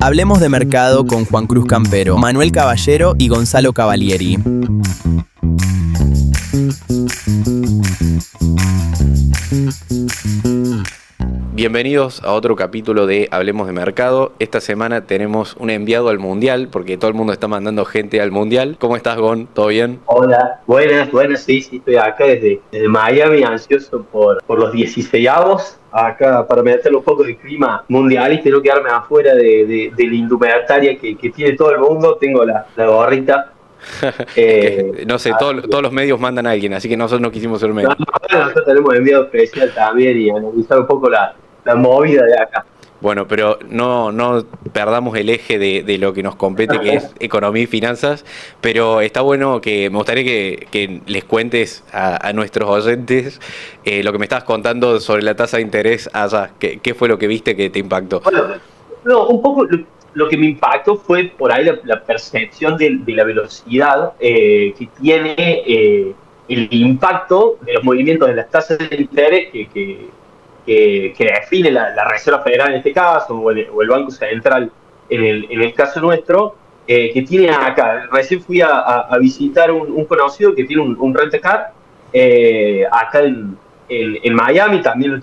Hablemos de mercado con Juan Cruz Campero, Manuel Caballero y Gonzalo Cavalieri. Bienvenidos a otro capítulo de Hablemos de Mercado. Esta semana tenemos un enviado al Mundial, porque todo el mundo está mandando gente al Mundial. ¿Cómo estás, Gon? ¿Todo bien? Hola, buenas, sí, estoy acá desde Miami, ansioso por los 16avos, acá para meterle un poco de clima mundialista y no quedarme afuera de la indumentaria que tiene todo el mundo. Tengo la gorrita. No sé, todos los medios mandan a alguien, así que nosotros no quisimos ser medios. Nosotros tenemos enviado especial también y analizar un poco la movida de acá. Bueno, pero no perdamos el eje de lo que nos compete, que es economía y finanzas, pero está bueno que me gustaría que les cuentes a nuestros oyentes lo que me estabas contando sobre la tasa de interés allá. ¿Qué fue lo que viste que te impactó? Bueno, no, un poco lo que me impactó fue por ahí la percepción de la velocidad que tiene el impacto de los movimientos de las tasas de interés que define la Reserva Federal en este caso, o el Banco Central en el caso nuestro, que tiene acá. Recién fui a visitar un conocido que tiene un rent-a-car acá en Miami, también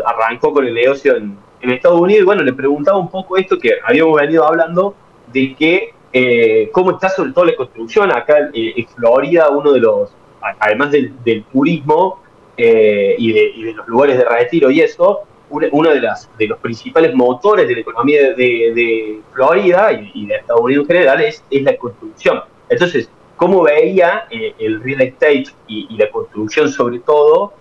arrancó con el negocio en Estados Unidos, y bueno, le preguntaba un poco esto que habíamos venido hablando, de que cómo está sobre todo la construcción acá en Florida, uno de los, además del turismo, y de los lugares de retiro y eso, uno de los principales motores de la economía de Florida y de Estados Unidos en general es la construcción. Entonces, ¿cómo veía el real estate y la construcción sobre todo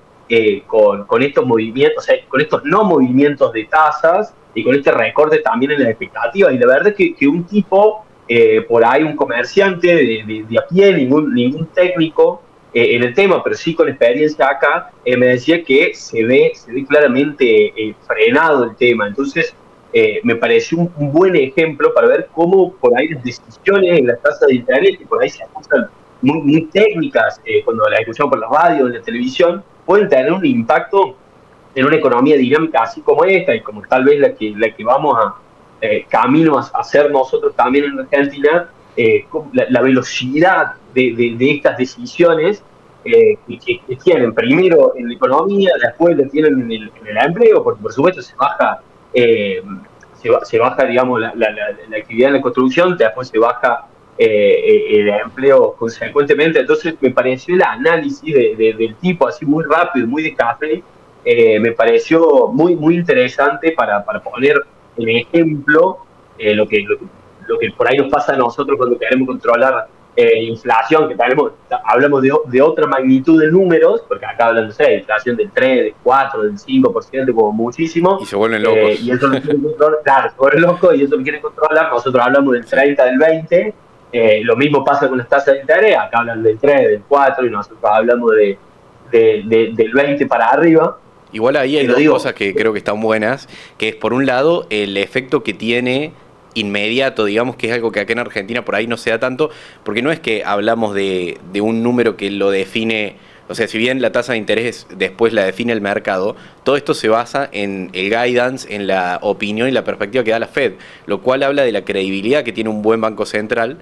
con estos movimientos, o sea, con estos no movimientos de tasas y con este recorte también en las expectativas? Y la verdad es que un tipo, por ahí un comerciante de a pie, ningún técnico en el tema, pero sí con experiencia acá, me decía que se ve claramente frenado el tema. Entonces, me pareció un buen ejemplo para ver cómo por ahí las decisiones en las tasas de interés, que por ahí se escuchan muy técnicas, cuando las escuchamos por la radio, en la televisión, pueden tener un impacto en una economía dinámica así como esta, y como tal vez la que vamos camino a hacer nosotros también en Argentina. La velocidad de estas decisiones que tienen primero en la economía, después la tienen en el empleo, porque por supuesto se baja, digamos, la actividad en la construcción, después se baja el empleo consecuentemente. Entonces me pareció el análisis del tipo así muy rápido, muy de café, me pareció muy interesante para poner en ejemplo lo que por ahí nos pasa a nosotros cuando queremos controlar inflación, que hablamos de otra magnitud de números, porque acá hablan, no sé, de inflación del 3, del 4, del 5%, como muchísimo. Y se vuelven locos. Y eso lo quieren controlar, claro, se vuelven locos y eso lo quieren controlar. Nosotros hablamos del 30, del 20. Lo mismo pasa con las tasas de interés, acá hablan del 3, del 4, y nosotros hablamos del 20 para arriba. Igual ahí hay dos cosas que creo que están buenas, que es por un lado el efecto que tiene inmediato, digamos, que es algo que acá en Argentina por ahí no se da tanto, porque no es que hablamos de un número que lo define, o sea, si bien la tasa de interés después la define el mercado, todo esto se basa en el guidance, en la opinión y la perspectiva que da la Fed, lo cual habla de la credibilidad que tiene un buen banco central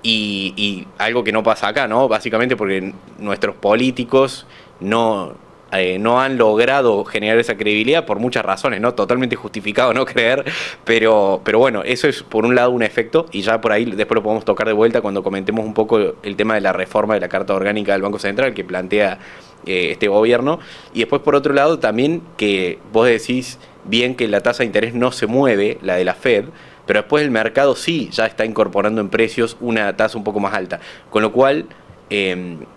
y algo que no pasa acá, ¿no? Básicamente porque nuestros políticos no han logrado generar esa credibilidad por muchas razones, ¿no? Totalmente justificado no creer, pero bueno, eso es por un lado un efecto, y ya por ahí después lo podemos tocar de vuelta cuando comentemos un poco el tema de la reforma de la Carta Orgánica del Banco Central que plantea este gobierno, y después por otro lado también que vos decís bien que la tasa de interés no se mueve, la de la Fed, pero después el mercado sí ya está incorporando en precios una tasa un poco más alta, con lo cual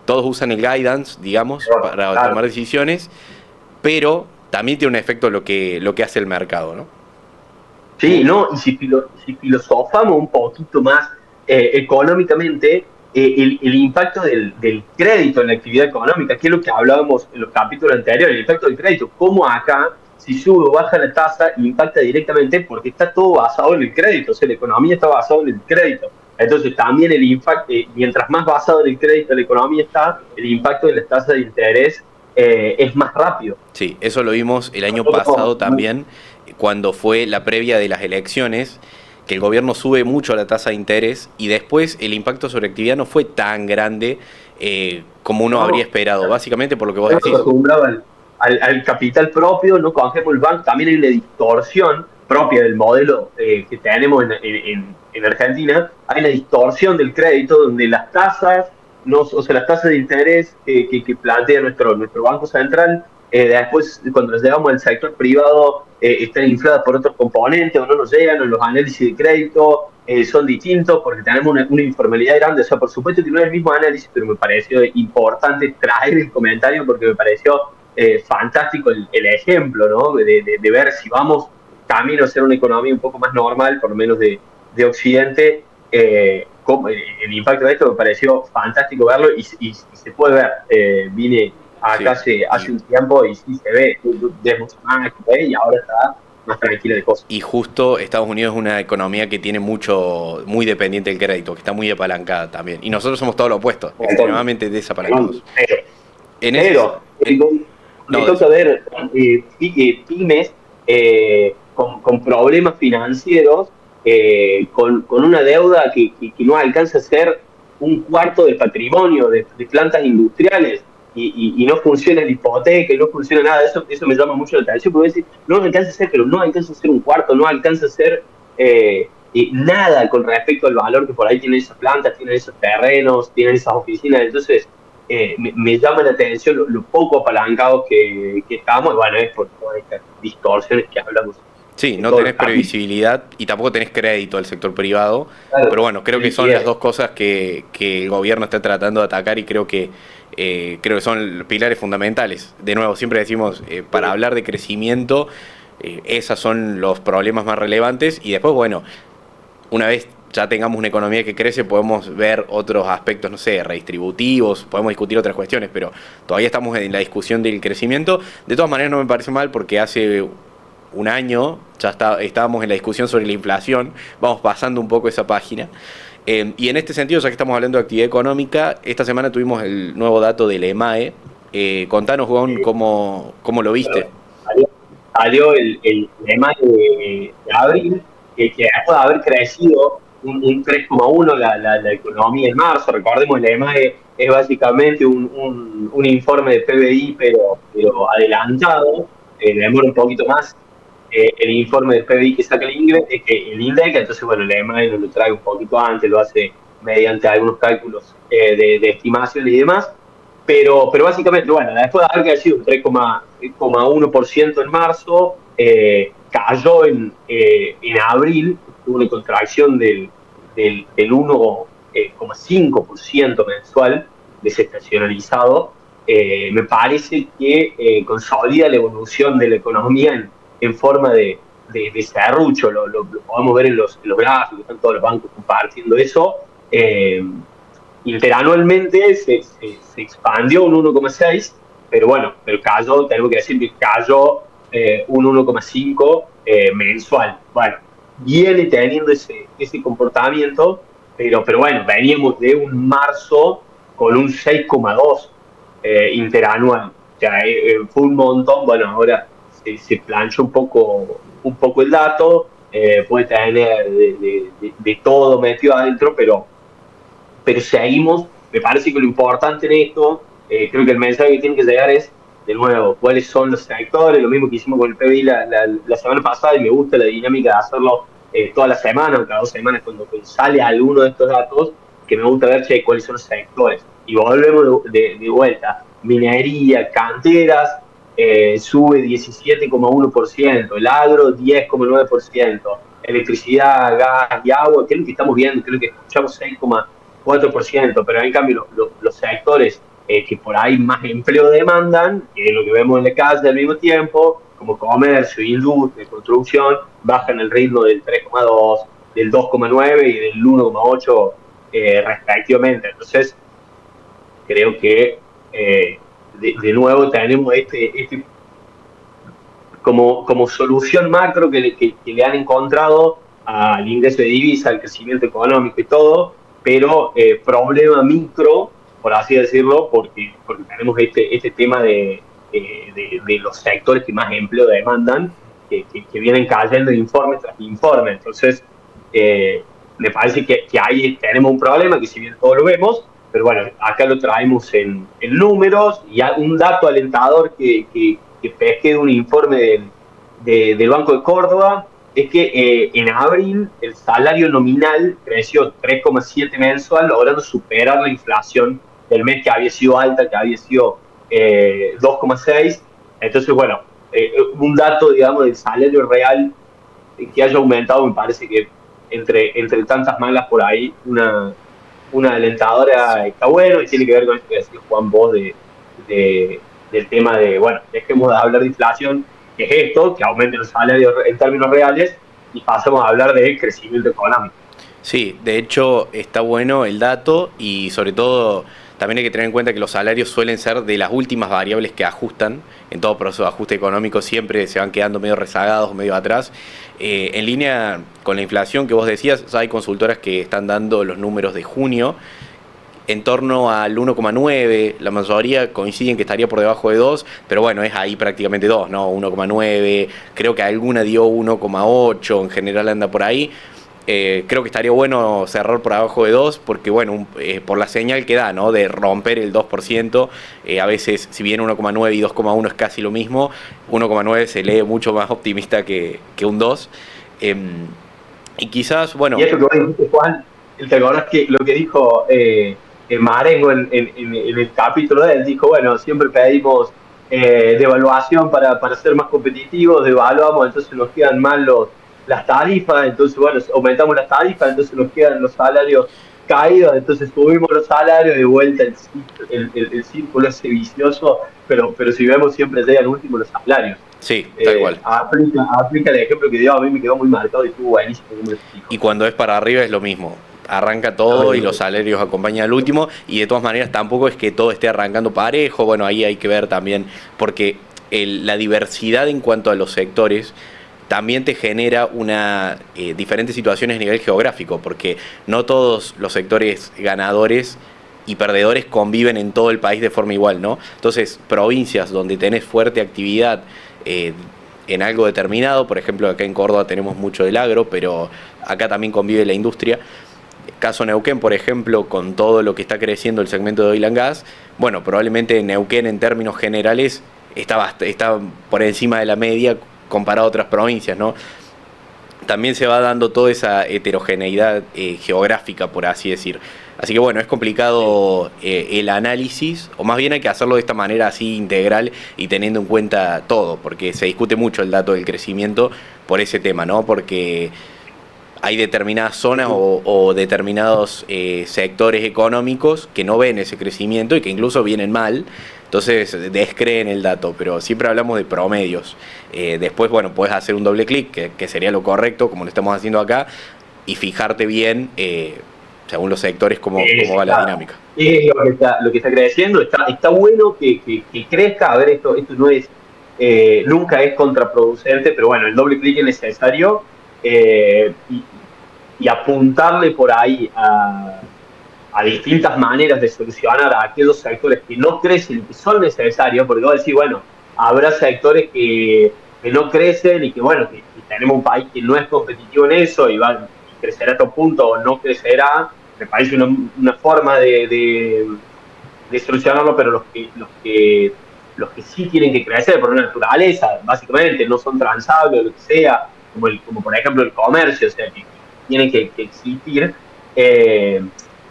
todos usan el guidance, digamos, para tomar decisiones, pero también tiene un efecto lo que hace el mercado, ¿no? Sí, ¿no? Y si filosofamos un poquito más económicamente, el impacto del crédito en la actividad económica, que es lo que hablábamos en los capítulos anteriores, el impacto del crédito, cómo acá, si sube o baja la tasa, impacta directamente porque está todo basado en el crédito, o sea, la economía está basada en el crédito. Entonces también el impacto, mientras más basado en el crédito la economía está, el impacto de las tasas de interés es más rápido. Sí, eso lo vimos el año pasado también, cuando fue la previa de las elecciones, que el gobierno sube mucho la tasa de interés y después el impacto sobre actividad no fue tan grande como uno habría esperado, básicamente por lo que vos decís. Acostumbrado al capital propio, no cogemos el banco, también hay una distorsión propia del modelo que tenemos en Argentina, hay una distorsión del crédito donde las tasas, no, o sea, las tasas de interés que plantea nuestro Banco Central, después cuando nos llegamos al sector privado están infladas por otros componentes o no nos llegan, o los análisis de crédito son distintos porque tenemos una informalidad grande. O sea, por supuesto que no es el mismo análisis, pero me pareció importante traer el comentario porque me pareció fantástico el ejemplo, ¿no? De ver si vamos camino a ser una economía un poco más normal, por lo menos de Occidente. El impacto de esto me pareció fantástico verlo y se puede ver. Vine acá Sí, hace un tiempo y sí se ve, de mucho más que ve y ahora está más tranquila de cosas. y justo Estados Unidos es una economía que tiene muy dependiente del crédito, que está muy apalancada también. Y nosotros somos todo lo opuesto, extremadamente desapalancados. En ese, Pero me no, toca ver pymes con problemas financieros, con una deuda que no alcanza a ser un cuarto del patrimonio de plantas industriales y no funciona la hipoteca y no funciona nada. Eso me llama mucho la atención, porque decir, no alcanza a ser, pero no alcanza a ser un cuarto, no alcanza a ser nada con respecto al valor que por ahí tienen esas plantas, tienen esos terrenos, tienen esas oficinas. Entonces, me llama la atención lo poco apalancados que estamos, y bueno, es por todas estas distorsiones que hablamos. sí, no tenés previsibilidad y tampoco tenés crédito del sector privado, Claro, pero bueno, creo que son las dos cosas que el gobierno está tratando de atacar y creo que son pilares fundamentales. De nuevo, siempre decimos, para hablar de crecimiento, esos son los problemas más relevantes y después, bueno, una vez ya tengamos una economía que crece, podemos ver otros aspectos, no sé, redistributivos, podemos discutir otras cuestiones, pero todavía estamos en la discusión del crecimiento. De todas maneras, no me parece mal porque hace un año ya estábamos en la discusión sobre la inflación, vamos pasando un poco esa página. Y en este sentido, ya que estamos hablando de actividad económica, esta semana tuvimos el nuevo dato del EMAE. Contanos, Gon, cómo lo viste. Salió el tema de abril, que después de haber crecido un 3,1 la economía en marzo. Recordemos, el EMAE es básicamente un informe de PBI, pero adelantado, demora un poquito más el informe de PBI que saca el INDEC, entonces bueno, el EMAE lo trae un poquito antes, lo hace mediante algunos cálculos de estimaciones y demás. Pero básicamente, bueno, después de haber crecido un 3,1% en marzo, cayó en abril, tuvo una contracción del 1,5% mensual desestacionalizado. Me parece que consolida la evolución de la economía en forma de serrucho. Lo podemos ver en los gráficos, están todos los bancos compartiendo eso. Interanualmente se expandió un 1,6, pero bueno, pero cayó, tenemos que decir que cayó un 1,5 mensual. Bueno, viene teniendo ese comportamiento, pero bueno, veníamos de un marzo con un 6,2 interanual. O sea, fue un montón. Bueno, ahora se planchó un poco el dato, puede tener de todo metido adentro, pero seguimos. Me parece que lo importante en esto, creo que el mensaje que tiene que llegar es, de nuevo, cuáles son los sectores, lo mismo que hicimos con el PBI la semana pasada, y me gusta la dinámica de hacerlo toda la semana o cada 2 semanas cuando sale alguno de estos datos, que me gusta ver cuáles son los sectores. Y volvemos de vuelta. Minería, canteras, sube 17,1%, el agro 10,9%, electricidad, gas y agua, que es lo que estamos viendo, creo que escuchamos 6,4%, pero en cambio los sectores que por ahí más empleo demandan, que es lo que vemos en la calle al mismo tiempo, como comercio, industria, construcción, bajan el ritmo del 3,2, del 2,9 y del 1,8 respectivamente. Entonces, creo que de nuevo tenemos este como solución macro que le han encontrado al ingreso de divisa, al crecimiento económico y todo, pero problema micro, por así decirlo, porque tenemos este tema de los sectores que más empleo demandan, que vienen cayendo informe tras informe. Entonces, Me parece que ahí tenemos un problema, que si bien todos lo vemos, pero bueno, acá lo traemos en números, y un dato alentador que pesqué de un informe del Banco de Córdoba, es que en abril el salario nominal creció 3,7 mensual, logrando superar la inflación del mes, que había sido alta, que había sido 2,6. Entonces, bueno, un dato, digamos, del salario real que haya aumentado, me parece que entre tantas malas por ahí, una alentadora está bueno, y tiene que ver con esto que decía Juan vos del tema de, bueno, dejemos de hablar de inflación, que es esto, que aumenten los salarios en términos reales, y pasamos a hablar de crecimiento económico. Sí, de hecho está bueno el dato, y sobre todo también hay que tener en cuenta que los salarios suelen ser de las últimas variables que ajustan. En todo proceso de ajuste económico siempre se van quedando medio rezagados, medio atrás. En línea con la inflación que vos decías, hay consultoras que están dando los números de junio en torno al 1,9, la mayoría coinciden que estaría por debajo de 2, pero bueno, es ahí prácticamente 2, ¿no? 1,9, creo que alguna dio 1,8, en general anda por ahí. Creo que estaría bueno cerrar por abajo de 2, porque bueno, por la señal que da, ¿no? De romper el 2%, a veces, si bien 1,9 y 2,1 es casi lo mismo, 1,9 se lee mucho más optimista que un 2. Y quizás, bueno... Y esto que vos dijiste, Juan, ¿te acordás que lo que dijo Marengo en el capítulo de él? Dijo, bueno, siempre pedimos devaluación para ser más competitivos, devaluamos, entonces nos quedan mal las tarifas, entonces bueno, aumentamos las tarifas, entonces nos quedan los salarios caídos, entonces subimos los salarios, de vuelta el círculo ese vicioso, pero si vemos siempre llegan último los salarios. Sí, tal cual. Aplica el ejemplo que dio, a mí me quedó muy marcado y estuvo buenísimo. Y cuando es para arriba es lo mismo. Arranca todo y los salarios acompañan al último, y de todas maneras tampoco es que todo esté arrancando parejo. Bueno, ahí hay que ver también, porque la diversidad en cuanto a los sectores también te genera diferentes situaciones a nivel geográfico, porque no todos los sectores ganadores y perdedores conviven en todo el país de forma igual, ¿no? Entonces, provincias donde tenés fuerte actividad en algo determinado, por ejemplo, acá en Córdoba tenemos mucho del agro, pero acá también convive la industria. Caso Neuquén, por ejemplo, con todo lo que está creciendo el segmento de oil and gas, bueno, probablemente Neuquén en términos generales está por encima de la media comparado a otras provincias, ¿no? También se va dando toda esa heterogeneidad geográfica, por así decir. Así que bueno, es complicado el análisis, o más bien hay que hacerlo de esta manera así integral y teniendo en cuenta todo, porque se discute mucho el dato del crecimiento por ese tema, ¿no? Porque hay determinadas zonas o determinados sectores económicos que no ven ese crecimiento y que incluso vienen mal, entonces descreen el dato, pero siempre hablamos de promedios. Después, bueno, puedes hacer un doble clic, que sería lo correcto, como lo estamos haciendo acá, y fijarte bien, según los sectores, cómo va la dinámica. Es lo que está creciendo, está bueno que crezca. A ver, esto no es, nunca es contraproducente, pero bueno, el doble clic es necesario, y apuntarle por ahí a distintas maneras de solucionar a aquellos sectores que no crecen y que son necesarios, porque vos decís, bueno, habrá sectores que no crecen y que, bueno, que tenemos un país que no es competitivo en eso y crecerá a otro punto o no crecerá. Me parece una forma de solucionarlo, pero los que sí tienen que crecer por naturaleza, básicamente, no son transables o lo que sea, como por ejemplo el comercio, o sea, que tienen que existir.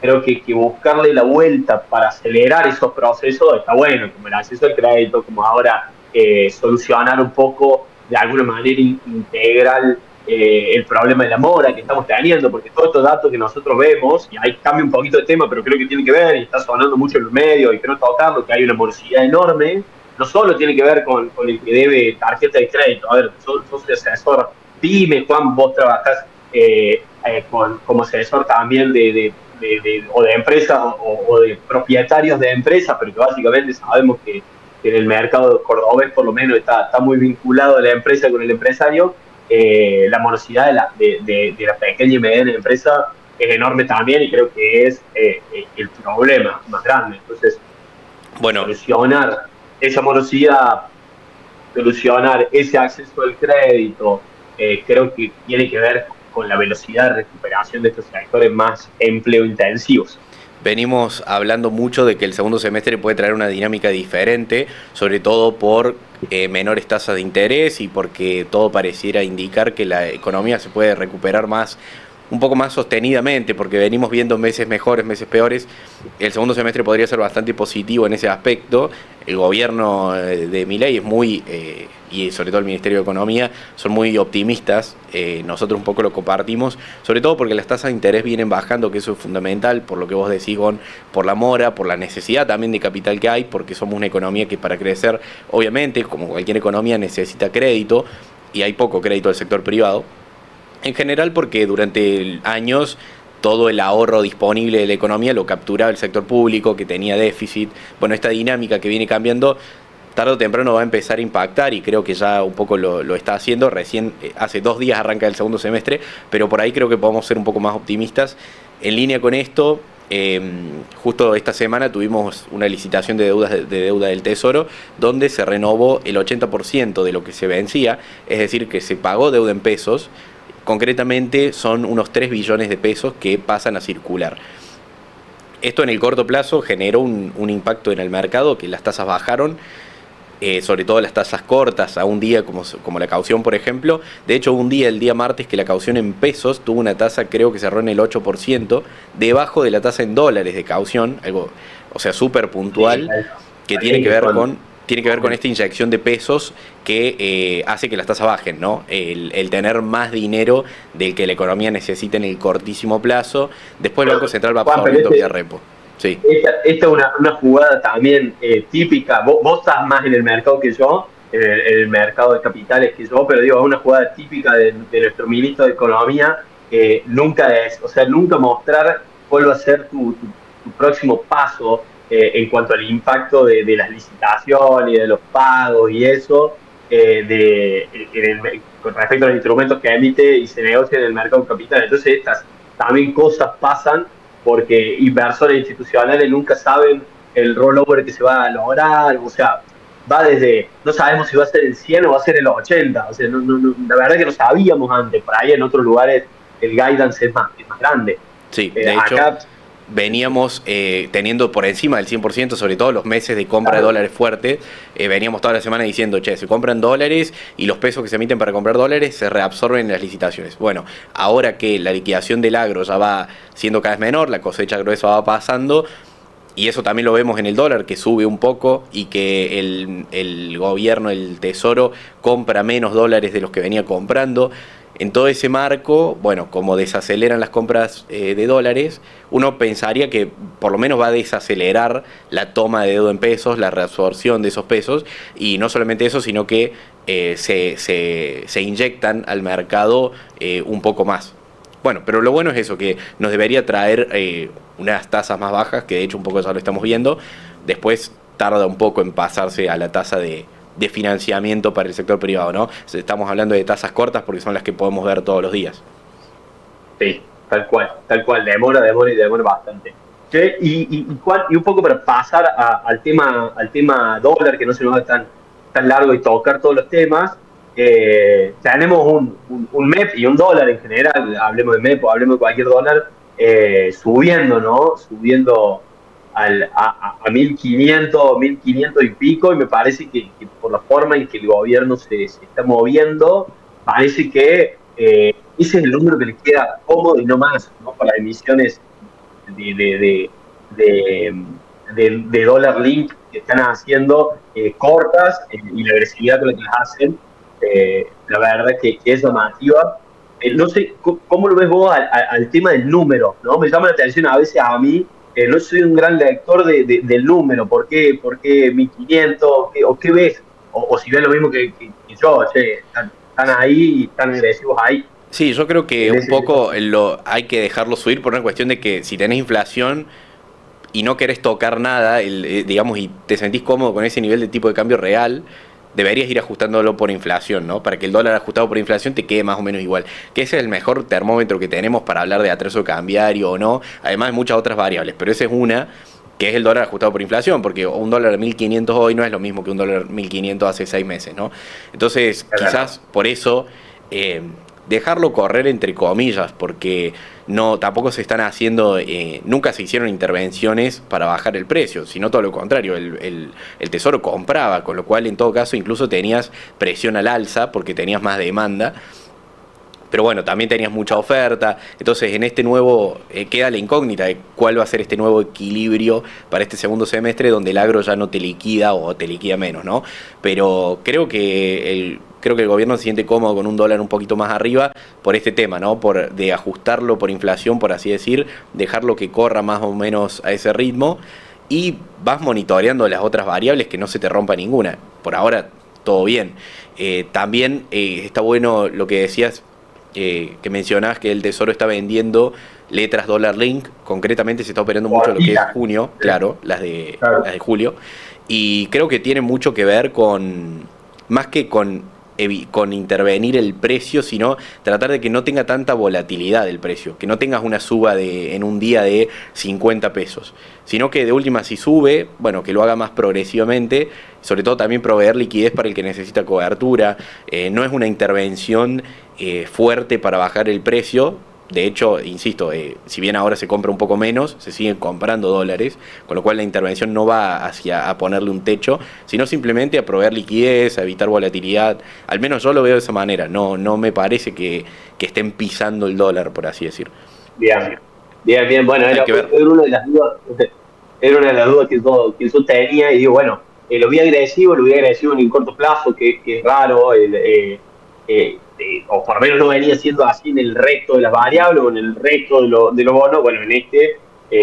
Creo que buscarle la vuelta para acelerar esos procesos está bueno, como el acceso al crédito, como ahora solucionar un poco de alguna manera integral el problema de la mora que estamos teniendo, porque todos estos datos que nosotros vemos, y ahí cambia un poquito de tema, pero creo que tiene que ver, y está sonando mucho en los medios, y quiero tocarlo, que hay una morosidad enorme, no solo tiene que ver con el que debe tarjeta de crédito. A ver, sos asesor PYME, Juan, vos trabajás como asesor también de empresas o de propietarios de empresas, pero que básicamente sabemos que en el mercado cordobés por lo menos está muy vinculado a la empresa con el empresario. La morosidad de la pequeña y mediana empresa es enorme también, y creo que es el problema más grande. Entonces, bueno, solucionar esa morosidad, solucionar ese acceso al crédito, creo que tiene que ver con la velocidad de recuperación de estos sectores más empleo intensivos. Venimos hablando mucho de que el segundo semestre puede traer una dinámica diferente, sobre todo por menores tasas de interés y porque todo pareciera indicar que la economía se puede recuperar más, un poco más sostenidamente, porque venimos viendo meses mejores, meses peores. El segundo semestre podría ser bastante positivo en ese aspecto. El gobierno de Milei es muy, y sobre todo el Ministerio de Economía, son muy optimistas. Nosotros un poco lo compartimos, sobre todo porque las tasas de interés vienen bajando, que eso es fundamental, por lo que vos decís, Gon, por la mora, por la necesidad también de capital que hay, porque somos una economía que para crecer, obviamente, como cualquier economía, necesita crédito, y hay poco crédito del sector privado. En general porque durante años todo el ahorro disponible de la economía lo capturaba el sector público, que tenía déficit. Bueno, esta dinámica que viene cambiando, tarde o temprano va a empezar a impactar, y creo que ya un poco lo está haciendo. Recién, hace 2 días arranca el segundo semestre, pero por ahí creo que podemos ser un poco más optimistas. En línea con esto, justo esta semana tuvimos una licitación de deuda del Tesoro, donde se renovó el 80% de lo que se vencía, es decir, que se pagó deuda en pesos. Concretamente son unos 3 billones de pesos que pasan a circular. Esto en el corto plazo generó un impacto en el mercado, que las tasas bajaron, sobre todo las tasas cortas, a un día como la caución, por ejemplo. De hecho, el día martes, que la caución en pesos tuvo una tasa, creo que cerró en el 8%, debajo de la tasa en dólares de caución, algo, o sea, súper puntual, que tiene que ver con esta inyección de pesos que hace que las tasas bajen, ¿no? El tener más dinero del que la economía necesita en el cortísimo plazo. Después el Banco Central va absorbiendo vía repo. Sí. Esta es una jugada también típica. Vos estás más en el mercado que yo, en el mercado de capitales que yo, pero digo, es una jugada típica de nuestro ministro de Economía. Nunca mostrar cuál va a ser tu próximo paso en cuanto al impacto de las licitaciones y de los pagos y eso, con respecto a los instrumentos que emite y se negocia en el mercado de capitales. Entonces estas también cosas pasan porque inversores institucionales nunca saben el rollover que se va a lograr. O sea, va desde, no sabemos si va a ser el 100 o va a ser el 80, o sea, la verdad que no sabíamos antes. Por ahí en otros lugares el guidance es más grande. Sí, de hecho, acá veníamos teniendo por encima del 100%, sobre todo los meses de compra de dólares fuerte. Veníamos toda la semana diciendo, se compran dólares y los pesos que se emiten para comprar dólares se reabsorben en las licitaciones. Bueno, ahora que la liquidación del agro ya va siendo cada vez menor, la cosecha gruesa va pasando, y eso también lo vemos en el dólar, que sube un poco, y que el gobierno, el Tesoro, compra menos dólares de los que venía comprando. En todo ese marco, bueno, como desaceleran las compras de dólares, uno pensaría que por lo menos va a desacelerar la toma de deuda en pesos, la reabsorción de esos pesos, y no solamente eso, sino que se inyectan al mercado un poco más. Bueno, pero lo bueno es eso, que nos debería traer unas tasas más bajas, que de hecho un poco ya lo estamos viendo. Después tarda un poco en pasarse a la tasa de financiamiento para el sector privado, ¿no? Estamos hablando de tasas cortas porque son las que podemos ver todos los días. Sí, tal cual, demora bastante. Y un poco para pasar al tema dólar, que no se nos va tan largo y tocar todos los temas. Tenemos un MEP y un dólar en general, hablemos de MEP o hablemos de cualquier dólar, subiendo, ¿no? Subiendo a 1500 y pico, y me parece que por la forma en que el gobierno se está moviendo, parece que ese es el número que le queda cómodo y no más, ¿no? Para emisiones de dólar link que están haciendo cortas, y la agresividad con la que las hacen, la verdad que es llamativa. No sé cómo lo ves vos al tema del número, ¿no? Me llama la atención a veces a mí. No soy un gran lector del número. ¿Por qué 1500? ¿O qué ves? O si ves lo mismo que yo, están ahí y están agresivos ahí. Sí, yo creo que un poco hay que dejarlo subir por una cuestión de que si tenés inflación y no querés tocar nada, digamos, y te sentís cómodo con ese nivel de tipo de cambio real, deberías ir ajustándolo por inflación, ¿no? Para que el dólar ajustado por inflación te quede más o menos igual. Que ese es el mejor termómetro que tenemos para hablar de atraso cambiario o no. Además de muchas otras variables, pero esa es una, que es el dólar ajustado por inflación, porque un dólar 1500 hoy no es lo mismo que un dólar 1500 hace 6 meses, ¿no? Entonces, quizás por eso dejarlo correr entre comillas, porque no tampoco se están haciendo, nunca se hicieron intervenciones para bajar el precio, sino todo lo contrario, el Tesoro compraba, con lo cual en todo caso incluso tenías presión al alza porque tenías más demanda. Pero bueno, también tenías mucha oferta, entonces en este nuevo queda la incógnita de cuál va a ser este nuevo equilibrio para este segundo semestre donde el agro ya no te liquida o te liquida menos, ¿no? Pero creo que el gobierno se siente cómodo con un dólar un poquito más arriba por este tema, ¿no? De ajustarlo por inflación, por así decir, dejarlo que corra más o menos a ese ritmo y vas monitoreando las otras variables que no se te rompa ninguna. Por ahora todo bien. También está bueno lo que decías, que mencionás que el Tesoro está vendiendo letras dólar link, concretamente se está operando mucho lo que es junio, claro, las de julio, y creo que tiene mucho que ver más que con intervenir el precio, sino tratar de que no tenga tanta volatilidad el precio, que no tengas una suba en un día de 50 pesos, sino que de última si sube, bueno, que lo haga más progresivamente, sobre todo también proveer liquidez para el que necesita cobertura, no es una intervención fuerte para bajar el precio. De hecho, insisto, si bien ahora se compra un poco menos, se siguen comprando dólares, con lo cual la intervención no va hacia a ponerle un techo, sino simplemente a proveer liquidez, a evitar volatilidad. Al menos yo lo veo de esa manera, no me parece que estén pisando el dólar, por así decir. Bien, bien. Bueno, era una de las dudas que yo tenía, y digo, bueno, lo vi agresivo en el corto plazo, que es raro, o por lo menos no venía siendo así en el resto de las variables o en el resto de los bonos. Bueno, en este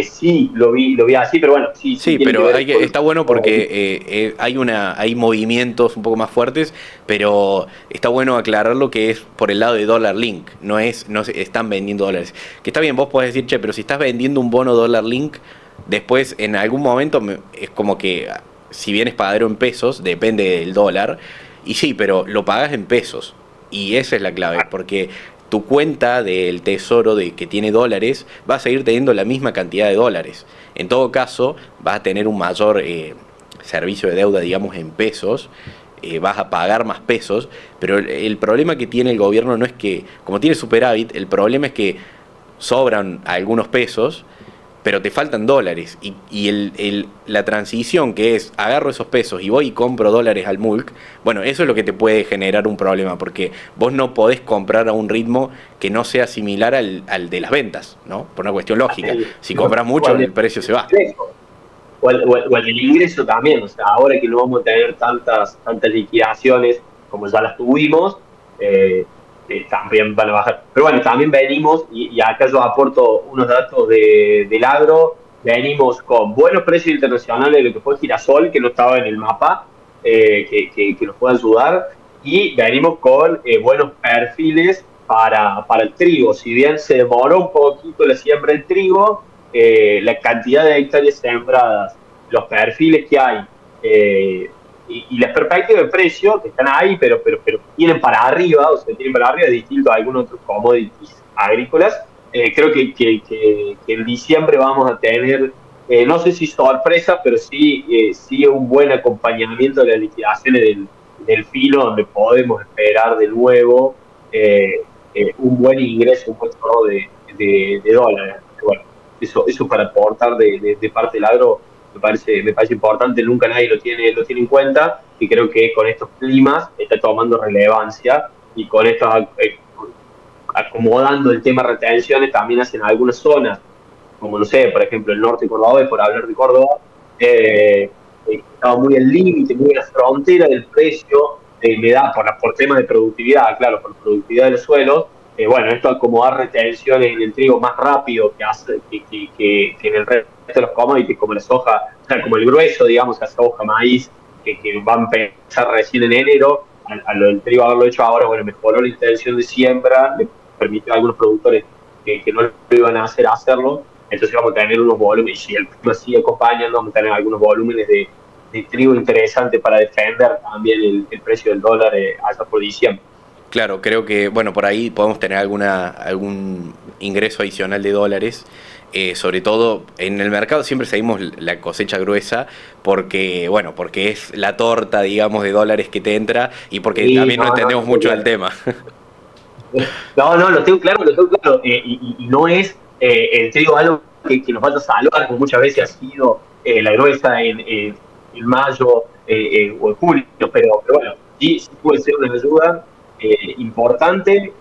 sí lo vi así, pero bueno, sí. Sí, pero está bueno porque hay movimientos un poco más fuertes, pero está bueno aclarar lo que es por el lado de dólar link, no se están vendiendo dólares. Que está bien, vos podés decir, che, pero si estás vendiendo un bono dólar link, después en algún momento es como que, si bien es pagadero en pesos, depende del dólar, y sí, pero lo pagas en pesos. Y esa es la clave, porque tu cuenta del Tesoro que tiene dólares va a seguir teniendo la misma cantidad de dólares. En todo caso, vas a tener un mayor servicio de deuda, digamos, en pesos, vas a pagar más pesos, pero el problema que tiene el gobierno no es que, como tiene superávit, el problema es que sobran algunos pesos, pero te faltan dólares, y la transición que es, agarro esos pesos y voy y compro dólares al MULC, bueno, eso es lo que te puede generar un problema, porque vos no podés comprar a un ritmo que no sea similar al de las ventas, ¿no? Por una cuestión lógica. Si compras mucho, el precio se va. O el del ingreso también, o sea, ahora que no vamos a tener tantas liquidaciones como ya las tuvimos, también van a bajar. Pero bueno, también venimos, y acá yo aporto unos datos del agro, venimos con buenos precios internacionales de lo que fue girasol, que no estaba en el mapa, que nos puede ayudar, y venimos con buenos perfiles para el trigo. Si bien se demoró un poquito la siembra del trigo, la cantidad de hectáreas sembradas, los perfiles que hay, y las perspectivas de precio que están ahí, pero tienen para arriba, es distinto a algunos otros commodities agrícolas. Creo que en diciembre vamos a tener, no sé si sorpresas, pero sí un buen acompañamiento de las liquidaciones del filo, donde podemos esperar de nuevo un buen ingreso, un buen chorro de dólares. Bueno, eso para aportar de parte del agro me parece importante, nunca nadie lo tiene en cuenta, y creo que con estos climas está tomando relevancia, y con estos acomodando el tema retenciones también hacen algunas zonas, como no sé, por ejemplo el norte de Córdoba, por hablar de Córdoba, estaba muy al límite, muy a la frontera del precio de humedad por temas de productividad, claro, por productividad del suelo. Bueno, esto acomodar retenciones en el trigo más rápido que en el resto de los commodities, como la soja, o sea, como el grueso, digamos, la soja, maíz, que va a empezar recién en enero, a lo del trigo haberlo hecho ahora, bueno, mejoró la intención de siembra, le permitió a algunos productores que no lo iban a hacerlo, entonces vamos a tener unos volúmenes, y si el clima sigue acompañando, vamos a tener algunos volúmenes de trigo interesantes para defender también el precio del dólar allá por diciembre. Claro, creo que, bueno, por ahí podemos tener algún ingreso adicional de dólares, sobre todo en el mercado siempre seguimos la cosecha gruesa, porque es la torta, digamos, de dólares que te entra, y porque también no entendemos mucho del tema. No, lo tengo claro, lo tengo claro. Y no es, te digo, algo que nos vaya a salvar, como muchas veces ha sido la gruesa en mayo o en julio, pero bueno, sí puede ser una ayuda importante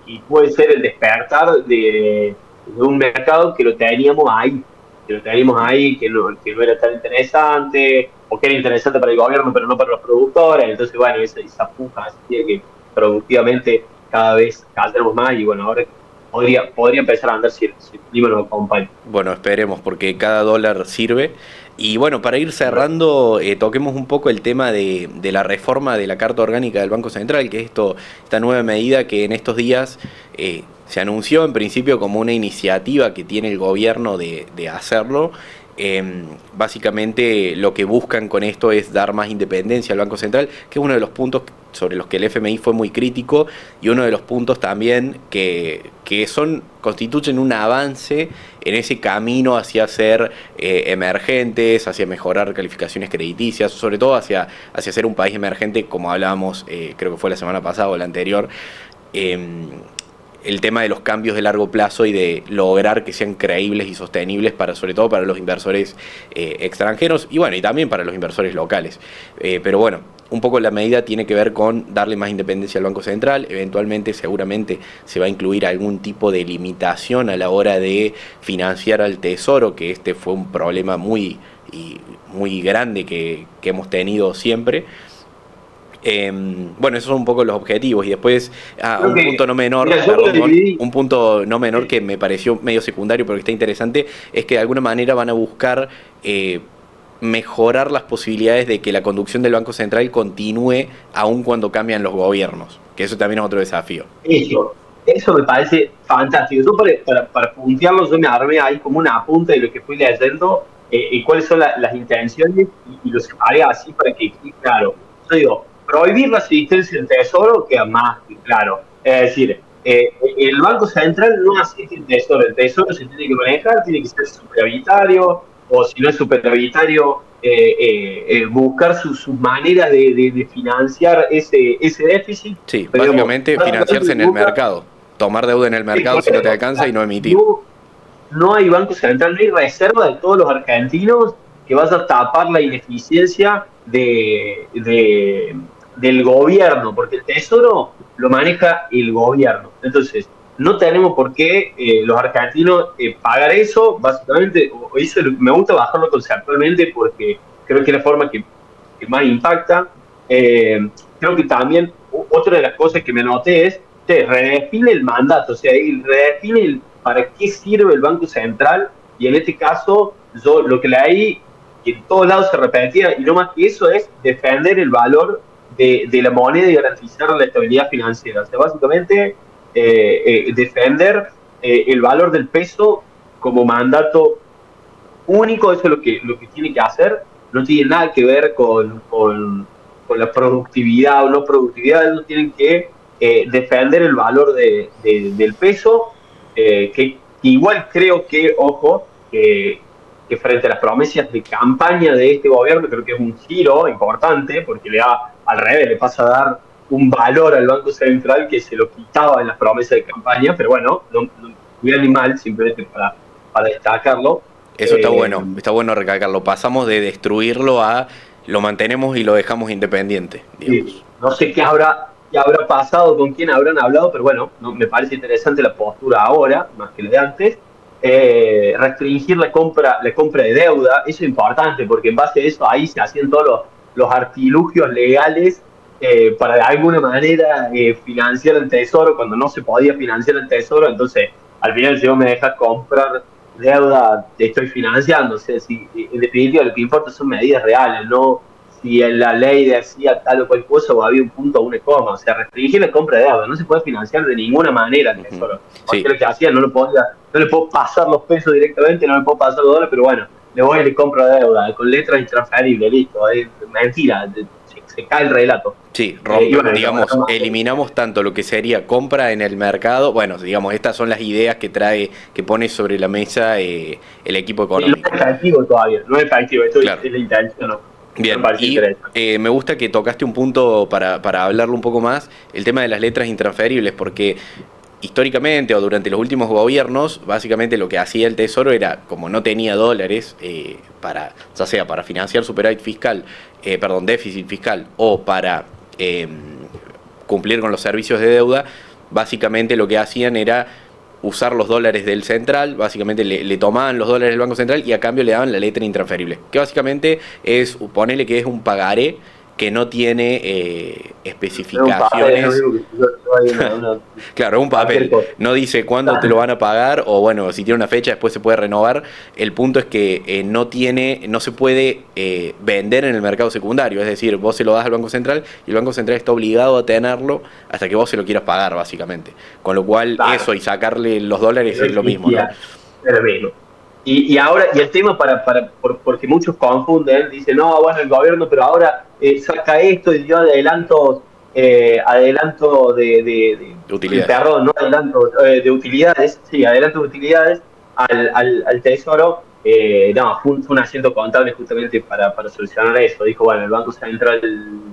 y puede ser el despertar de un mercado que lo teníamos ahí, que no era tan interesante, o que era interesante para el gobierno, pero no para los productores. Entonces, bueno, esa puja hacía que productivamente cada vez crecemos más y bueno, ahora podría empezar a andar si el clima nos acompaña. Bueno, esperemos, porque cada dólar sirve. Y bueno, para ir cerrando, toquemos un poco el tema de la reforma de la Carta Orgánica del Banco Central, que es esta nueva medida que en estos días se anunció en principio como una iniciativa que tiene el gobierno de hacerlo. Básicamente lo que buscan con esto es dar más independencia al Banco Central, que es uno de los puntos sobre los que el FMI fue muy crítico y uno de los puntos también que constituyen un avance en ese camino hacia ser emergentes, hacia mejorar calificaciones crediticias, sobre todo hacia ser un país emergente, como hablábamos, creo que fue la semana pasada o la anterior. El tema de los cambios de largo plazo y de lograr que sean creíbles y sostenibles sobre todo para los inversores extranjeros y bueno, y también para los inversores locales. Pero bueno, un poco la medida tiene que ver con darle más independencia al Banco Central. Eventualmente, seguramente se va a incluir algún tipo de limitación a la hora de financiar al Tesoro, que este fue un problema muy grande que hemos tenido siempre. Bueno, esos son un poco los objetivos y después un punto no menor, mira, perdón, un punto no menor que me pareció medio secundario pero que está interesante es que de alguna manera van a buscar mejorar las posibilidades de que la conducción del Banco Central continúe aun cuando cambian los gobiernos, que eso también es otro desafío. Eso me parece fantástico. Yo para puntearlo, yo me armé ahí como una apunte de lo que fui leyendo y cuáles son las intenciones y lo separé así para que quede claro. Yo digo, prohibir la asistencia del Tesoro queda más que claro. Es decir, el Banco Central no asiste el Tesoro se tiene que manejar, tiene que ser superavitario, o si no es superavitario, buscar sus maneras de financiar ese déficit. Sí, Pero, básicamente digamos, financiarse en el mercado, tomar deuda en el mercado si no te alcanza y no emitir. No hay Banco Central, no hay reserva de todos los argentinos que vaya a tapar la ineficiencia del gobierno, porque el Tesoro lo maneja el gobierno. Entonces, no tenemos por qué los argentinos pagar eso, básicamente, me gusta bajarlo conceptualmente porque creo que es la forma que más impacta. Creo que también otra de las cosas que me noté es redefine el mandato, o sea, redefine para qué sirve el Banco Central, y en este caso, yo lo que leí, que en todos lados se repetía, y no más que eso, es defender el valor de la moneda y garantizar la estabilidad financiera. O sea, básicamente, defender el valor del peso como mandato único, eso es lo que tiene que hacer, no tiene nada que ver con la productividad o no productividad, ellos tienen que defender el valor del peso, que igual creo que, ojo, que frente a las promesas de campaña de este gobierno, creo que es un giro importante, porque al revés, le pasa a dar un valor al Banco Central que se lo quitaba en las promesas de campaña, pero bueno, no bien ni mal, simplemente para destacarlo. Eso está bueno recalcarlo. Pasamos de destruirlo a lo mantenemos y lo dejamos independiente, digamos. No sé qué habrá pasado, con quién habrán hablado, pero bueno, me parece interesante la postura ahora, más que la de antes. Restringir la compra de deuda, eso es importante, porque en base a eso ahí se hacían todos los artilugios legales para de alguna manera financiar el Tesoro cuando no se podía financiar el Tesoro. Entonces, al final, si vos me dejas comprar deuda, te estoy financiando. O sea, en definitiva, lo que importa son medidas reales, no si en la ley decía tal o cual cosa o había un punto o una coma. O sea, restringir la compra de deuda, no se puede financiar de ninguna manera el Tesoro. Porque lo que hacía, no le puedo pasar los pesos directamente, no le puedo pasar los dólares, pero bueno, le voy y le compro deuda con letras intransferibles, listo. Mentira, se cae el relato. Sí, digamos, eliminamos tanto lo que sería compra en el mercado. Bueno, digamos, estas son las ideas que pone sobre la mesa el equipo económico. No es efectivo todavía, no es efectivo, esto claro. Es la intención, ¿no? Bien, Me parece y interesante. me gusta que tocaste un punto para hablarlo un poco más, el tema de las letras intransferibles, porque históricamente o durante los últimos gobiernos, básicamente lo que hacía el Tesoro era, como no tenía dólares, para, ya sea para financiar superávit fiscal, perdón, déficit fiscal, o para cumplir con los servicios de deuda, básicamente lo que hacían era usar los dólares del central, básicamente le tomaban los dólares del Banco Central y a cambio le daban la letra intransferible, que básicamente es, ponele que es un pagaré que no tiene Es un papel, es lo especificaciones. mismo que si yo hay Claro, es un cualquier papel. cosa. No dice cuándo te lo van a pagar o bueno, si tiene una fecha después se puede renovar. El punto es que no se puede vender en el mercado secundario. Es decir, vos se lo das al Banco Central y el Banco Central está obligado a tenerlo hasta que vos se lo quieras pagar, básicamente. Con lo cual, Claro, eso y sacarle los dólares no es lo mismo, ¿no? existía, es lo mismo. Ahora, y el tema porque muchos confunden, dicen, no, bueno, el gobierno, pero ahora saca esto y yo adelanto De utilidades. perdón, no adelanto, de utilidades, sí, adelanto de utilidades al Tesoro. No, fue un asiento contable justamente para solucionar eso. Dijo, bueno, el Banco Central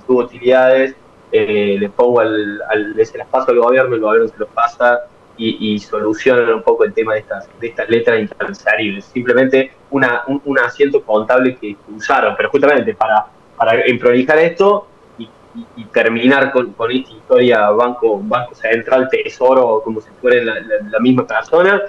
tuvo utilidades, le pongo se las paso al gobierno, el gobierno se los pasa y solucionan un poco el tema de estas letras intransferibles. Simplemente un asiento contable que usaron, pero justamente para prolijar esto y terminar con esta historia Banco Central, Tesoro, como si fueran la misma persona.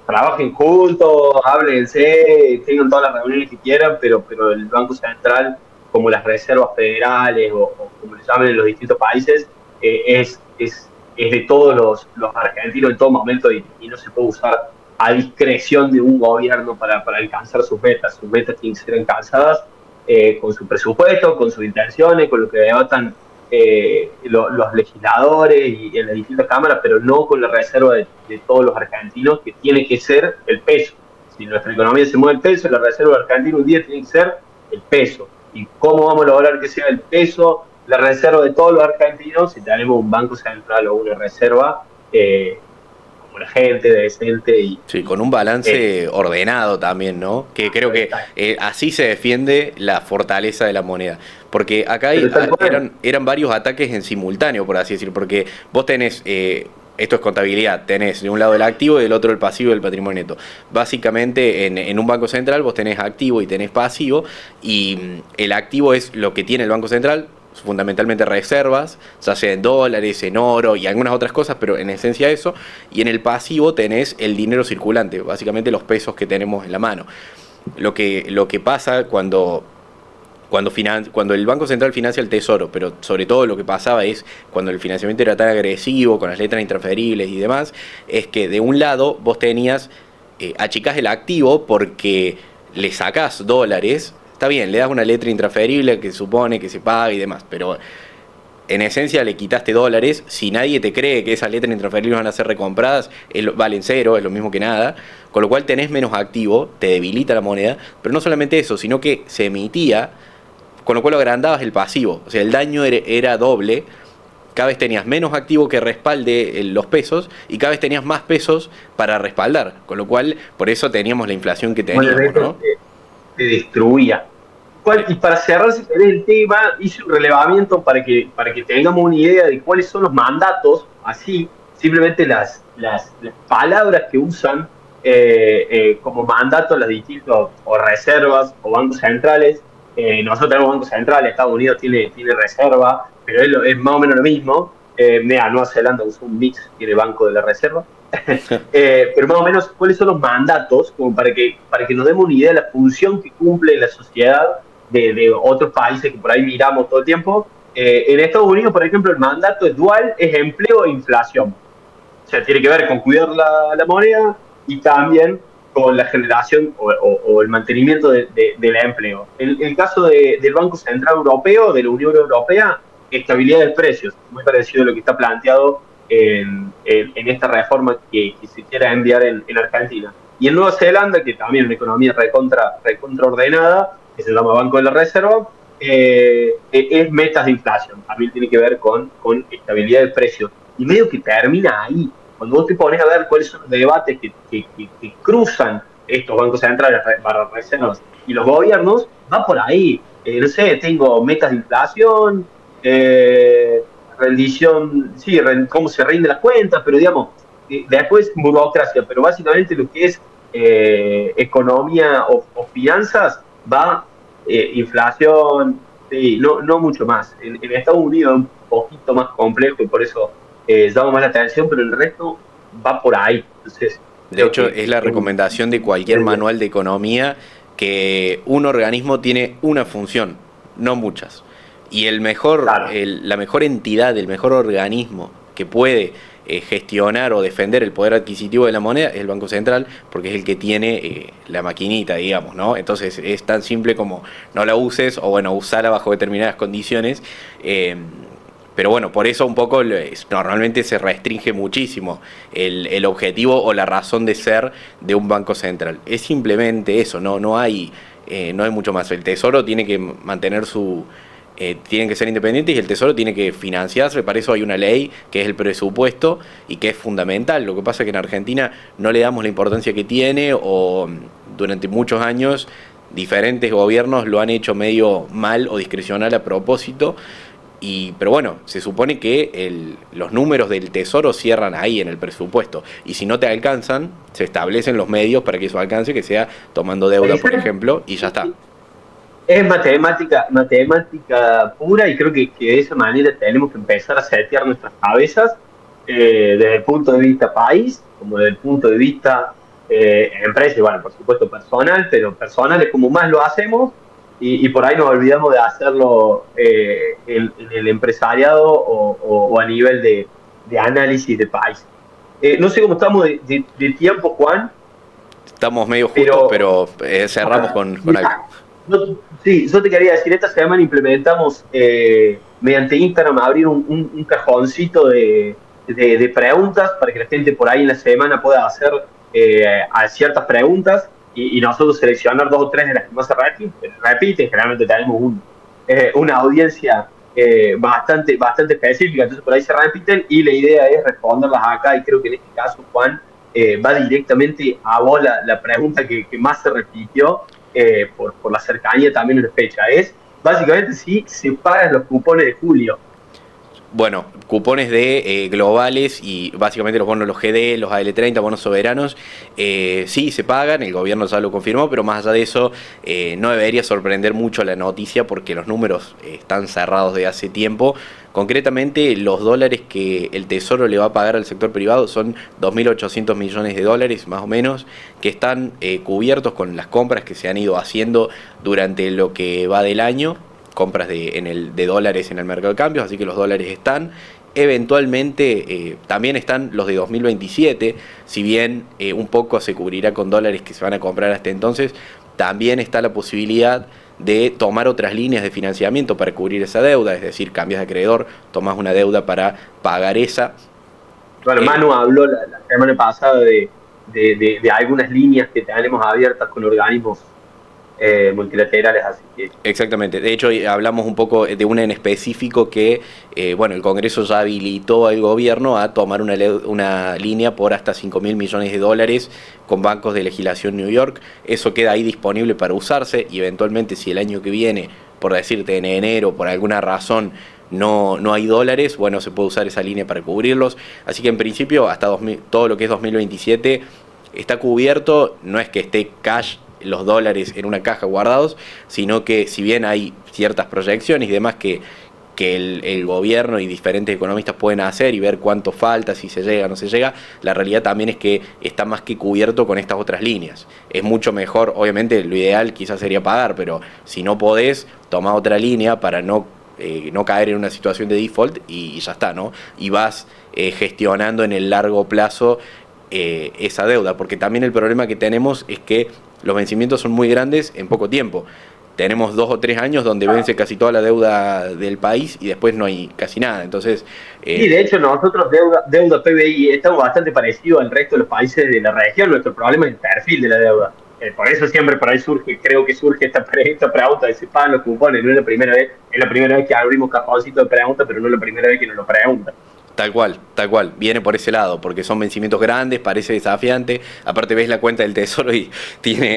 Trabajen juntos, háblense, tengan todas las reuniones que quieran, pero el Banco Central, como las reservas federales o como le llamen en los distintos países, es de todos los argentinos en todo momento y no se puede usar a discreción de un gobierno para alcanzar sus metas. Sus metas tienen que ser alcanzadas con su presupuesto, con sus intenciones, con lo que debatan los legisladores y en las distintas cámaras, pero no con la reserva de todos los argentinos, que tiene que ser el peso. Si nuestra economía se mueve el peso, la reserva argentina un día tiene que ser el peso. ¿Y cómo vamos a lograr que sea el peso la reserva de todos los argentinos si tenemos un banco central o una reserva como la gente, decente y... Sí, con un balance ordenado también, ¿no? Que creo que así se defiende la fortaleza de la moneda. Porque acá eran varios ataques en simultáneo, por así decir, porque vos tenés, esto es contabilidad, tenés de un lado el activo y del otro el pasivo del patrimonio neto. Básicamente en un banco central vos tenés activo y tenés pasivo, y el activo es lo que tiene el Banco Central, fundamentalmente reservas, ya sea en dólares, en oro y algunas otras cosas, pero en esencia eso. Y en el pasivo tenés el dinero circulante, básicamente los pesos que tenemos en la mano. Lo que pasa cuando el Banco Central financia el Tesoro, pero sobre todo lo que pasaba es cuando el financiamiento era tan agresivo, con las letras intransferibles y demás, es que de un lado vos tenías, achicás el activo porque le sacás dólares. Está bien, le das una letra intransferible que supone que se paga y demás, pero en esencia le quitaste dólares. Si nadie te cree que esas letras intransferibles van a ser recompradas, valen cero, es lo mismo que nada, con lo cual tenés menos activo, te debilita la moneda, pero no solamente eso, sino que se emitía, con lo cual agrandabas el pasivo, o sea, el daño era doble. Cada vez tenías menos activo que respalde los pesos y cada vez tenías más pesos para respaldar, con lo cual por eso teníamos la inflación que teníamos, ¿no? Te destruía. Y para cerrar el tema, hice un relevamiento para que tengamos una idea de cuáles son los mandatos, así, simplemente las palabras que usan como mandato las distintas o reservas o bancos centrales. Nosotros tenemos bancos centrales, Estados Unidos tiene reserva, pero es más o menos lo mismo. Nueva Zelanda usa un mix, tiene banco de la reserva. Pero más o menos, ¿cuáles son los mandatos? Como para que nos demos una idea de la función que cumple la sociedad de otros países que por ahí miramos todo el tiempo. En Estados Unidos, por ejemplo, el mandato dual es empleo e inflación. O sea, tiene que ver con cuidar la moneda y también con la generación o el mantenimiento del empleo. En el caso del Banco Central Europeo, de la Unión Europea, estabilidad de precios, muy parecido a lo que está planteado en esta reforma que se quiera enviar en Argentina. Y en Nueva Zelanda, que también es una economía recontra ordenada, que se llama Banco de la Reserva, es metas de inflación, también tiene que ver con estabilidad de precios. Y medio que termina ahí. Cuando vos te pones a ver cuáles son los debates que cruzan estos bancos centrales barra reservas y los gobiernos, va por ahí. No sé, tengo metas de inflación, rendición, sí, cómo se rinde las cuentas, pero digamos, después burocracia, pero básicamente lo que es economía o finanzas va inflación, sí, no mucho más. En Estados Unidos es un poquito más complejo y por eso llama más la atención, pero el resto va por ahí. Entonces, De creo hecho, que es la recomendación de cualquier es manual de economía que un organismo tiene una función, no muchas. Y claro. la mejor entidad, el mejor organismo que puede gestionar o defender el poder adquisitivo de la moneda es el Banco Central, porque es el que tiene la maquinita, digamos, ¿no? Entonces es tan simple como no la uses o bueno, usala bajo determinadas condiciones. Pero bueno, por eso un poco normalmente se restringe muchísimo el objetivo o la razón de ser de un banco central. Es simplemente eso, no hay mucho más. El Tesoro tiene que mantener tienen que ser independientes y el Tesoro tiene que financiarse. Para eso hay una ley que es el presupuesto y que es fundamental. Lo que pasa es que en Argentina no le damos la importancia que tiene o durante muchos años diferentes gobiernos lo han hecho medio mal o discrecional a propósito. Pero bueno, se supone que los números del Tesoro cierran ahí en el presupuesto. Y si no te alcanzan, se establecen los medios para que eso alcance, que sea tomando deuda, por ejemplo, y ya está. Es matemática pura y creo que de esa manera tenemos que empezar a setear nuestras cabezas desde el punto de vista país, como desde el punto de vista empresa y bueno, por supuesto personal, pero personal es como más lo hacemos y por ahí nos olvidamos de hacerlo en el empresariado o a nivel de análisis de país. No sé cómo estamos de tiempo, Juan, Estamos medio justos, pero cerramos con algo. Sí, yo te quería decir, esta semana implementamos mediante Instagram abrir un cajoncito de preguntas para que la gente por ahí en la semana pueda hacer a ciertas preguntas y nosotros seleccionar dos o tres de las que más se repiten. Generalmente tenemos una audiencia bastante específica, entonces por ahí se repiten y la idea es responderlas acá y creo que en este caso, Juan, va directamente a vos la pregunta que más se repitió por la cercanía también en la fecha. Es básicamente si se pagan los cupones de julio. Bueno, cupones de globales y básicamente los bonos, los GD, los AL30, bonos soberanos, sí se pagan, el gobierno ya lo confirmó, pero más allá de eso no debería sorprender mucho la noticia porque los números están cerrados de hace tiempo. Concretamente, los dólares que el Tesoro le va a pagar al sector privado son 2.800 millones de dólares, más o menos, que están cubiertos con las compras que se han ido haciendo durante lo que va del año, compras de dólares en el mercado de cambios, así que los dólares están. Eventualmente también están los de 2027, si bien un poco se cubrirá con dólares que se van a comprar hasta entonces, también está la posibilidad de tomar otras líneas de financiamiento para cubrir esa deuda, es decir, cambias de acreedor, tomas una deuda para pagar esa. Bueno, Manu habló la semana pasada de algunas líneas que tenemos abiertas con organismos multilaterales, así que... Exactamente, de hecho hablamos un poco de una en específico que, bueno, el Congreso ya habilitó al gobierno a tomar una línea por hasta 5.000 millones de dólares con bancos de legislación New York. Eso queda ahí disponible para usarse y eventualmente si el año que viene, por decirte en enero, por alguna razón no hay dólares, bueno, se puede usar esa línea para cubrirlos. Así que en principio hasta todo lo que es 2027 está cubierto, no es que esté cash los dólares en una caja guardados, sino que si bien hay ciertas proyecciones y demás que el gobierno y diferentes economistas pueden hacer y ver cuánto falta, si se llega o no se llega, la realidad también es que está más que cubierto con estas otras líneas. Es mucho mejor, obviamente lo ideal quizás sería pagar, pero si no podés, toma otra línea para no caer en una situación de default y ya está, ¿no? Y vas gestionando en el largo plazo esa deuda, porque también el problema que tenemos es que los vencimientos son muy grandes en poco tiempo. Tenemos 2 o 3 años donde vence casi toda la deuda del país y después no hay casi nada. Entonces, Sí, de hecho nosotros deuda PBI estamos bastante parecidos al resto de los países de la región. Nuestro problema es el perfil de la deuda. Por eso siempre por ahí creo que surge esta pregunta de si pagan los cupones. No es la primera vez que abrimos cajoncito de preguntas, pero no es la primera vez que nos lo preguntan. Tal cual, viene por ese lado, porque son vencimientos grandes, parece desafiante, aparte ves la cuenta del Tesoro y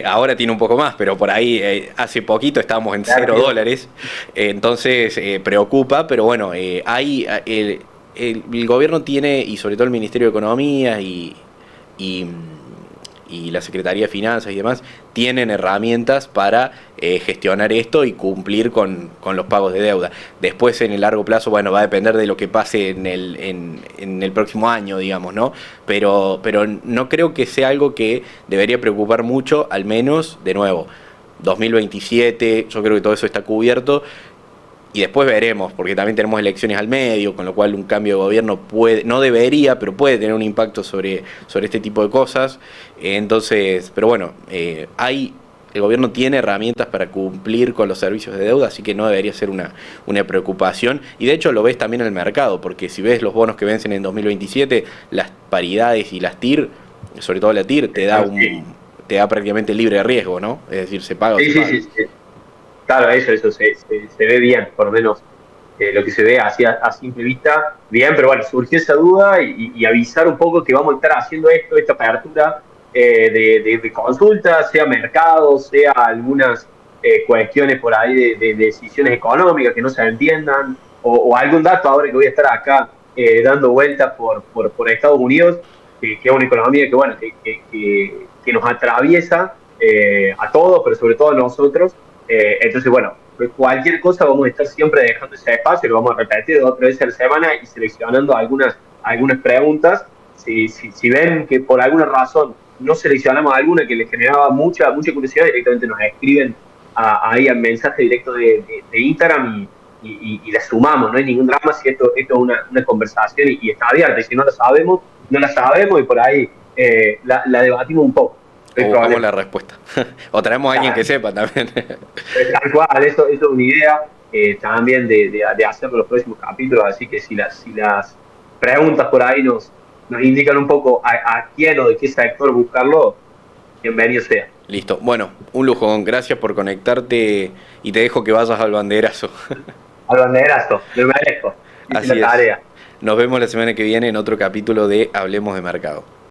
ahora tiene un poco más, pero por ahí hace poquito estábamos en $0, entonces preocupa, pero bueno, el gobierno tiene, y sobre todo el Ministerio de Economía y la Secretaría de Finanzas y demás, tienen herramientas para gestionar esto y cumplir con los pagos de deuda. Después, en el largo plazo, bueno, va a depender de lo que pase en el próximo año, digamos, ¿no? Pero no creo que sea algo que debería preocupar mucho, al menos, de nuevo, 2027, yo creo que todo eso está cubierto. Y después veremos, porque también tenemos elecciones al medio, con lo cual un cambio de gobierno no debería, pero puede tener un impacto sobre este tipo de cosas. Entonces, pero bueno, el gobierno tiene herramientas para cumplir con los servicios de deuda, así que no debería ser una preocupación. Y de hecho lo ves también en el mercado, porque si ves los bonos que vencen en 2027, las paridades y las TIR, sobre todo la TIR, te da prácticamente libre de riesgo, ¿no? Es decir, se paga o se paga. Sí. Claro, eso se ve bien, por lo menos lo que se ve así a simple vista, bien, pero bueno, surgió esa duda y avisar un poco que vamos a estar haciendo esta apertura de consultas, sea mercados, sea algunas cuestiones por ahí de decisiones económicas que no se entiendan, o algún dato ahora que voy a estar acá dando vueltas por Estados Unidos, que es una economía que, bueno, que nos atraviesa a todos, pero sobre todo a nosotros. Entonces, bueno, cualquier cosa vamos a estar siempre dejando ese espacio, lo vamos a repetir 2 o 3 veces a la semana y seleccionando algunas preguntas. Si ven que por alguna razón no seleccionamos alguna que les generaba mucha curiosidad, directamente nos escriben ahí al mensaje directo de Instagram y la sumamos, no hay ningún drama si esto es una conversación y está abierta, y si no la sabemos, no la sabemos y por ahí la debatimos un poco. Buscamos la respuesta. O traemos a alguien que sepa también. Tal cual, eso es una idea también de hacer los próximos capítulos, así que si las preguntas por ahí nos indican un poco a quién o de qué sector buscarlo, bienvenido sea. Listo. Bueno, un lujo. Gracias por conectarte y te dejo que vayas al banderazo. Al banderazo, me merezco. Así es. Nos vemos la semana que viene en otro capítulo de Hablemos de Mercado.